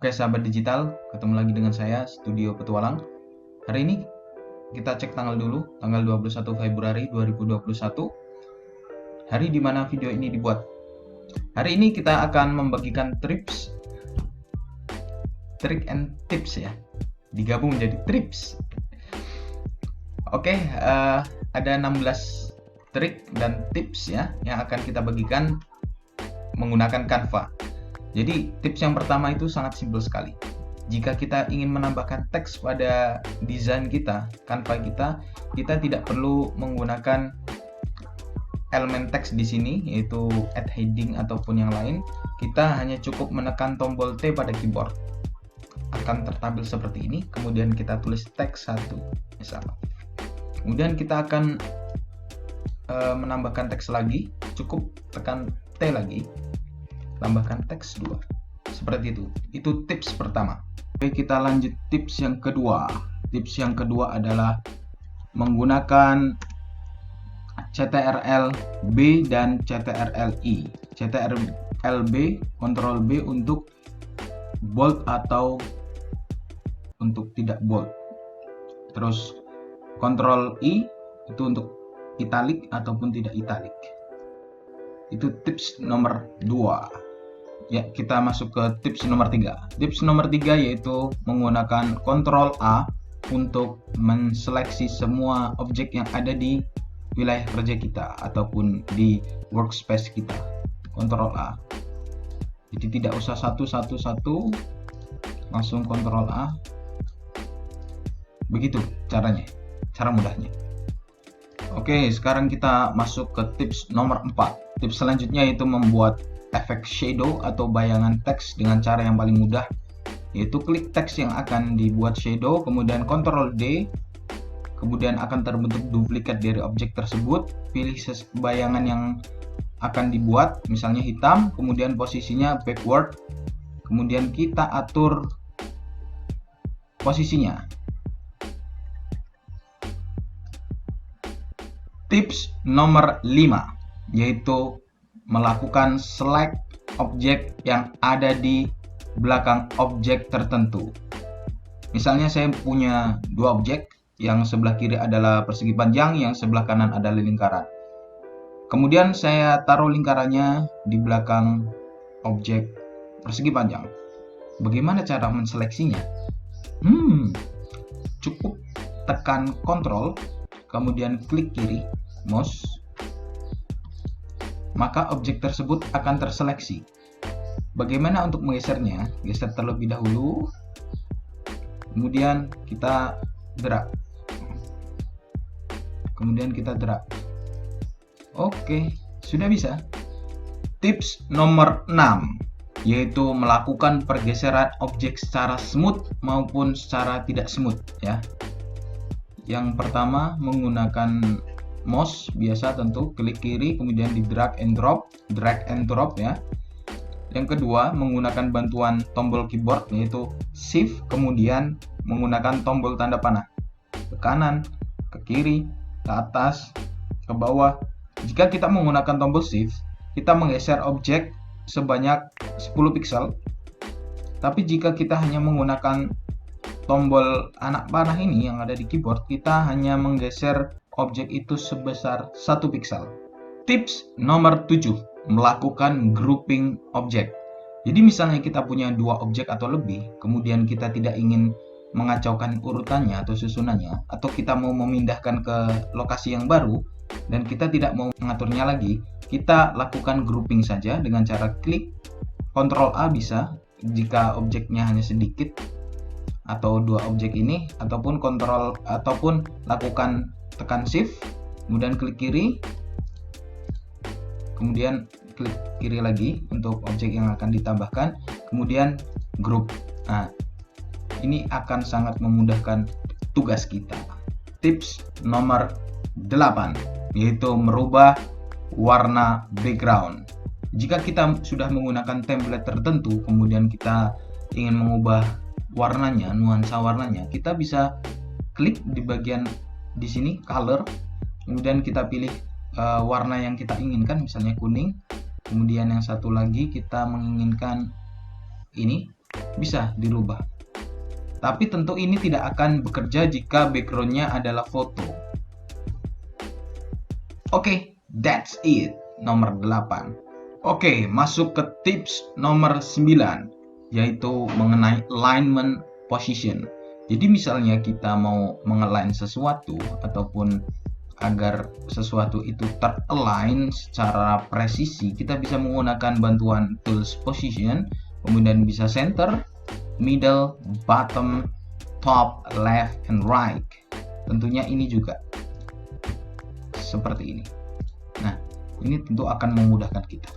Oke sahabat digital, ketemu lagi dengan saya Studio Petualang. Hari ini kita cek tanggal dulu, tanggal 21 Februari 2021. Hari dimana video ini dibuat. Hari ini kita akan membagikan trick and tips ya. Digabung menjadi tips. Oke, ada 16 trik dan tips ya yang akan kita bagikan menggunakan Canva. Jadi tips yang pertama itu sangat simpel sekali. Jika kita ingin menambahkan teks pada desain kita, Canva kita tidak perlu menggunakan elemen teks di sini, yaitu add heading ataupun yang lain. Kita hanya cukup menekan tombol T pada keyboard. Akan tertampil seperti ini, kemudian kita tulis teks 1 misalnya. Kemudian kita akan menambahkan teks lagi, cukup tekan T lagi. Tambahkan teks 2 seperti itu tips pertama. Oke, kita lanjut tips yang kedua. Tips yang kedua adalah menggunakan CTRL B dan CTRL I. CTRL B, Ctrl B untuk bold atau untuk tidak bold, terus Ctrl I itu untuk italic ataupun tidak italic. Itu tips nomor 2. Ya, kita masuk ke tips nomor 3. Tips nomor 3 yaitu menggunakan Ctrl A untuk menseleksi semua objek yang ada di wilayah kerja kita ataupun di workspace kita. Ctrl A. Jadi tidak usah satu, langsung Ctrl A. Begitu caranya, cara mudahnya. Oke, sekarang kita masuk ke tips nomor 4. Tips selanjutnya yaitu membuat efek shadow atau bayangan teks dengan cara yang paling mudah, yaitu klik teks yang akan dibuat shadow, kemudian Ctrl D, kemudian akan terbentuk duplikat dari objek tersebut. Pilih bayangan yang akan dibuat, misalnya hitam, kemudian posisinya backward, kemudian kita atur posisinya. Tips nomor 5 yaitu melakukan select objek yang ada di belakang objek tertentu. Misalnya saya punya 2 objek, yang sebelah kiri adalah persegi panjang, yang sebelah kanan adalah lingkaran. Kemudian saya taruh lingkarannya di belakang objek persegi panjang. Bagaimana cara menseleksinya? Cukup tekan Ctrl, kemudian klik kiri mouse, maka objek tersebut akan terseleksi. Bagaimana untuk menggesernya? Geser terlebih dahulu, kemudian kita drag, kemudian kita drag. Oke, sudah bisa. Tips nomor 6 yaitu melakukan pergeseran objek secara smooth maupun secara tidak smooth ya. Yang pertama menggunakan mouse biasa, tentu klik kiri kemudian di drag and drop ya. Yang kedua menggunakan bantuan tombol keyboard yaitu shift, kemudian menggunakan tombol tanda panah ke kanan, ke kiri, ke atas, ke bawah. Jika kita menggunakan tombol shift, kita menggeser objek sebanyak 10 pixel. Tapi jika kita hanya menggunakan tombol anak panah ini yang ada di keyboard, kita hanya menggeser objek itu sebesar 1 pixel. Tips nomor 7, melakukan grouping objek. Jadi misalnya kita punya 2 objek atau lebih, kemudian kita tidak ingin mengacaukan urutannya atau susunannya, atau kita mau memindahkan ke lokasi yang baru dan kita tidak mau mengaturnya lagi, kita lakukan grouping saja dengan cara klik Ctrl A bisa jika objeknya hanya sedikit atau 2 objek ini, ataupun lakukan tekan shift, kemudian klik kiri, kemudian klik kiri lagi untuk objek yang akan ditambahkan, kemudian group. Nah, ini akan sangat memudahkan tugas kita. Tips nomor 8 yaitu merubah warna background. Jika kita sudah menggunakan template tertentu, kemudian kita ingin mengubah warnanya, nuansa warnanya, kita bisa klik di bagian di sini color, kemudian kita pilih warna yang kita inginkan, misalnya kuning. Kemudian yang satu lagi kita menginginkan ini bisa dirubah. Tapi tentu ini tidak akan bekerja jika backgroundnya adalah foto. Oke, that's it. Nomor 8. Oke, masuk ke tips nomor 9, yaitu mengenai alignment position. Jadi misalnya kita mau mengalign sesuatu ataupun agar sesuatu itu ter-align secara presisi, kita bisa menggunakan bantuan tools position, kemudian bisa center, middle, bottom, top, left, and right. Tentunya ini juga seperti ini. Nah, ini tentu akan memudahkan kita.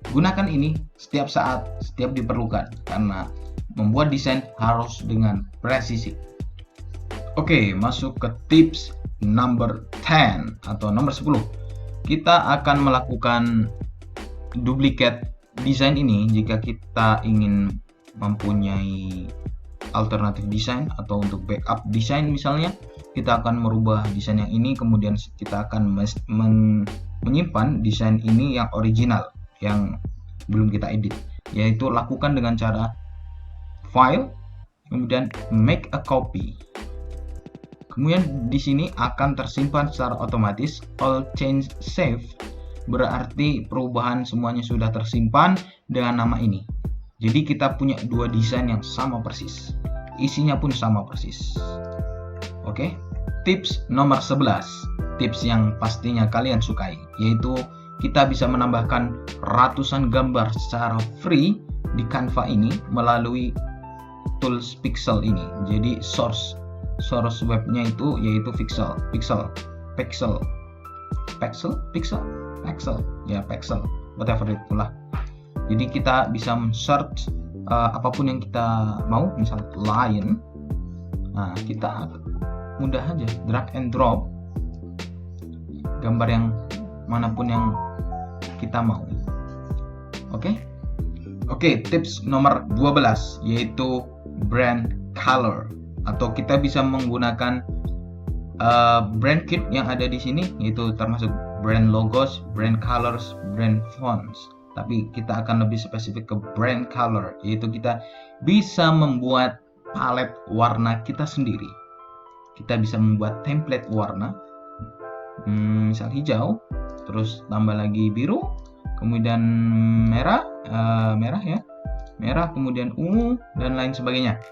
Gunakan ini setiap saat, setiap diperlukan, karena membuat desain harus dengan presisi. Oke, masuk ke tips number 10 atau nomor 10. Kita akan melakukan duplicate desain ini jika kita ingin mempunyai alternatif desain atau untuk backup desain. Misalnya kita akan merubah desain yang ini, kemudian kita akan menyimpan desain ini yang original yang belum kita edit, yaitu lakukan dengan cara file, kemudian make a copy. Kemudian di sini akan tersimpan secara otomatis all change save, berarti perubahan semuanya sudah tersimpan dengan nama ini. Jadi kita punya dua desain yang sama persis, isinya pun sama persis. Oke, tips nomor 11, tips yang pastinya kalian sukai, yaitu kita bisa menambahkan ratusan gambar secara free di Canva ini melalui tools Pixel ini. Jadi source webnya itu yaitu Pixel, whatever itulah. Jadi kita bisa search apapun yang kita mau, misal lion. Nah, kita mudah aja drag and drop gambar yang manapun yang kita mau. Oke, tips nomor 12 yaitu brand color, atau kita bisa menggunakan brand kit yang ada di sini, yaitu termasuk brand logos, brand colors, brand fonts. Tapi kita akan lebih spesifik ke brand color, yaitu kita bisa membuat palet warna kita sendiri. Kita bisa membuat template warna, misal hijau, terus tambah lagi biru, kemudian merah, kemudian ungu, dan lain sebagainya.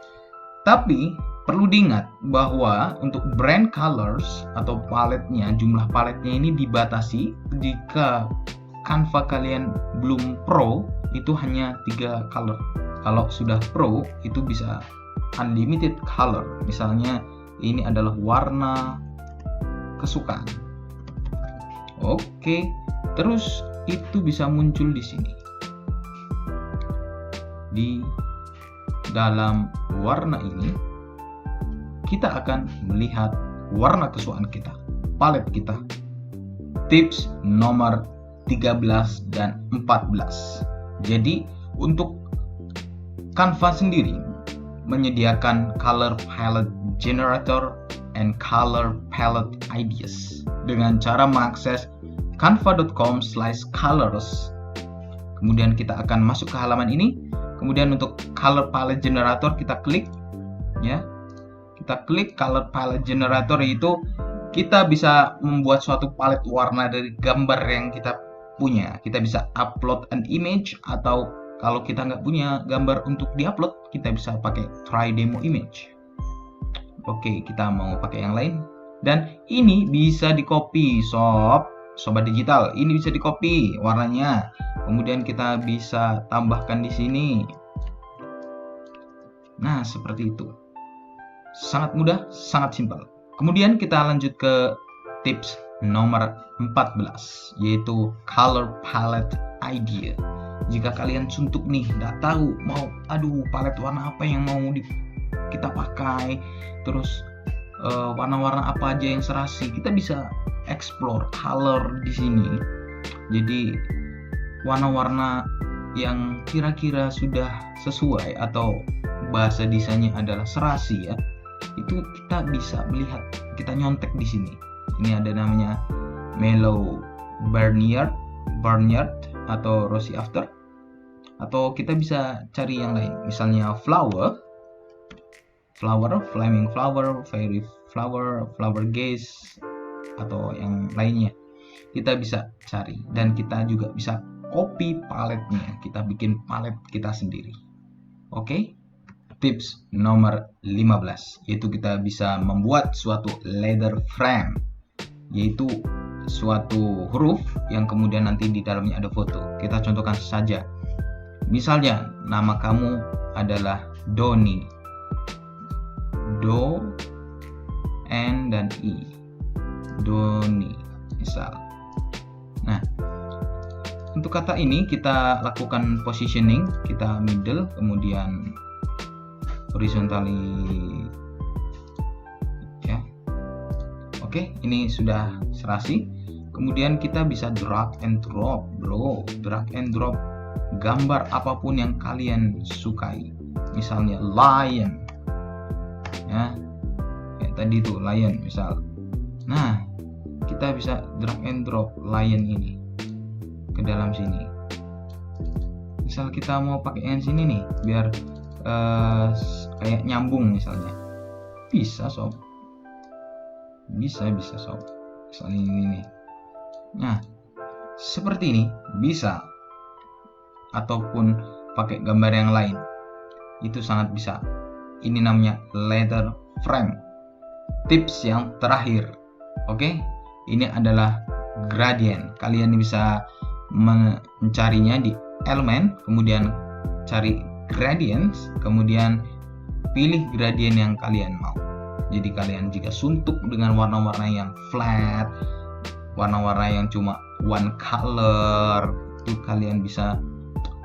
Tapi perlu diingat bahwa untuk brand colors atau paletnya, jumlah paletnya ini dibatasi. Jika Canva kalian belum pro, itu hanya 3 color. Kalau sudah pro, itu bisa unlimited color. Misalnya ini adalah warna kesukaan. Oke, terus itu bisa muncul di sini. Di dalam warna ini, kita akan melihat warna kesukaan kita, palet kita. Tips nomor 13 dan 14. Jadi untuk Canva sendiri menyediakan color palette generator and color palette ideas dengan cara mengakses canva.com/colors. Kemudian kita akan masuk ke halaman ini. Kemudian untuk color palette generator kita klik, ya. Kita klik color palette generator, itu kita bisa membuat suatu palet warna dari gambar yang kita punya. Kita bisa upload an image, atau kalau kita nggak punya gambar untuk diupload, kita bisa pakai try demo image. Oke, kita mau pakai yang lain. Dan ini bisa di-copy, sobat digital. Ini bisa di-copy warnanya. Kemudian kita bisa tambahkan di sini. Nah, seperti itu. Sangat mudah, sangat simpel. Kemudian kita lanjut ke tips nomor 14, yaitu color palette idea. Jika kalian suntuk nih, nggak tahu mau palet warna apa yang mau kita pakai, terus warna-warna apa aja yang serasi, kita bisa explore color di sini. Jadi warna-warna yang kira-kira sudah sesuai atau bahasa desainnya adalah serasi, ya, itu kita bisa melihat, kita nyontek di sini. Ini ada namanya Mellow Barnyard atau Rosy After, atau kita bisa cari yang lain, misalnya flower, flaming flower, fairy flower, flower gaze, atau yang lainnya. Kita bisa cari dan kita juga bisa copy paletnya, kita bikin palet kita sendiri. Oke. Tips nomor 15, yaitu kita bisa membuat suatu letter frame, yaitu suatu huruf yang kemudian nanti di dalamnya ada foto. Kita contohkan saja. Misalnya nama kamu adalah Doni. Do, N dan I. Doni, misal. Nah, untuk kata ini kita lakukan positioning, kita middle, kemudian horizontally, ya. Oke, ini sudah serasi. Kemudian kita bisa drag and drop, bro. Drag and drop gambar apapun yang kalian sukai. Misalnya lion, ya, kayak tadi tuh lion misal. Nah, kita bisa drag and drop lion ini ke dalam sini. Misal kita mau pakai yang sini nih, biar kayak nyambung misalnya, bisa sob, bisa sob, misalnya ini nih. Nah, seperti ini bisa, ataupun pakai gambar yang lain, itu sangat bisa. Ini namanya letter frame. Tips yang terakhir, oke, ini adalah gradient. Kalian bisa mencarinya di elemen, kemudian cari gradients, kemudian pilih gradient yang kalian mau. Jadi kalian jika suntuk dengan warna-warna yang flat, warna-warna yang cuma one color, itu kalian bisa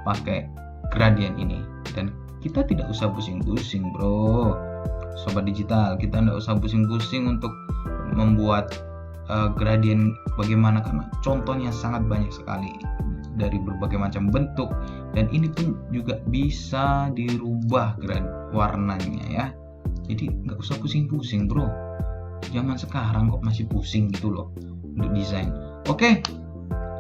pakai gradient ini. Dan kita tidak usah pusing-pusing, bro, sobat digital. Kita tidak usah pusing-pusing untuk membuat gradient bagaimana, karena contohnya sangat banyak sekali dari berbagai macam bentuk, dan ini pun juga bisa dirubah warnanya, ya. Jadi nggak usah pusing-pusing, bro. Zaman sekarang kok masih pusing gitu loh untuk desain. Oke,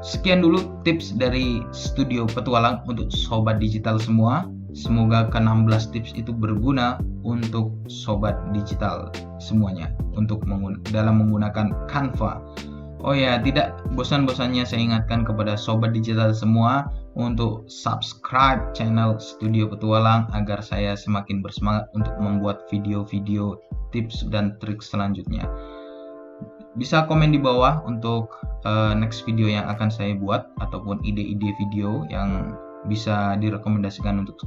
sekian dulu tips dari Studio Petualang untuk sobat digital semua. Semoga ke-16 tips itu berguna untuk sobat digital semuanya untuk dalam menggunakan Canva. Oh ya, tidak bosan-bosannya saya ingatkan kepada sobat digital semua untuk subscribe channel Studio Petualang agar saya semakin bersemangat untuk membuat video-video tips dan trik selanjutnya. Bisa komen di bawah untuk next video yang akan saya buat, ataupun ide-ide video yang bisa direkomendasikan untuk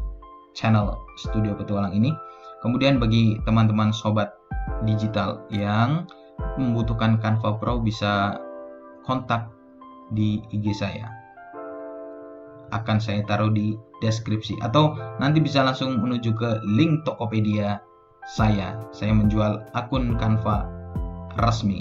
channel Studio Petualang ini. Kemudian bagi teman-teman sobat digital yang membutuhkan Canva Pro, bisa kontak di IG saya. Akan saya taruh di deskripsi, atau nanti bisa langsung menuju ke link Tokopedia saya. Saya menjual akun Canva resmi.